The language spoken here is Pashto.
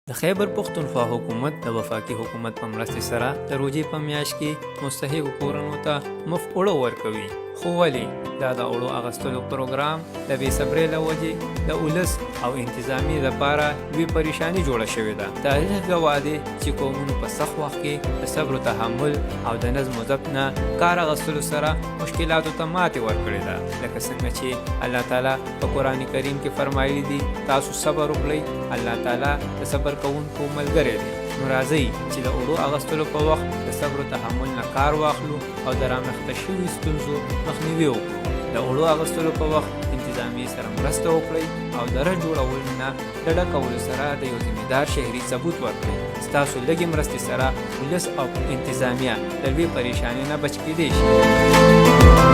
د خیبر پښتونخوا حکومت د وفاقي حکومت په مرستې سره د روژې په میاشت کې مستحقو کورنیو ته مفت اوړه ورکوي. خو ولې دا د اوړو اخیستلو پروګرام د بې صبرۍ له وجې د ولس او انتظامیې لپاره لوی پریشاني جوړه شوې ده. تاریخ ګواه دی چې قومونو په سخت وخت کې د صبر و تحمل او د نظم و ضبط نه کار اخیستلو سره مشکلاتو ته ماتې ورکړې ده، لکه څنګه چې الله تعالی په قرآن کریم کې فرمایلی دي تاسو صبر وکړئ، الله تعالی د صبر کوونکو ملګری دی. نو راځئ چې د اوړو اخیستلو په وخت د صبر و تحمل نه کار واخلو او د رامخته شوي ستونزو مخنیوي وکړو. د اوړو اخیستلو په وخت انتظامیې سره مرسته وکړئ او د رټ جوړولو نه ډډه کولو سره د یو ذمهدار شهري ثبوت ورکړئ. ستاسو لږې مرستې سره ولس او انتظامیه د لوی پریشانۍ نه بچ کیدی شي.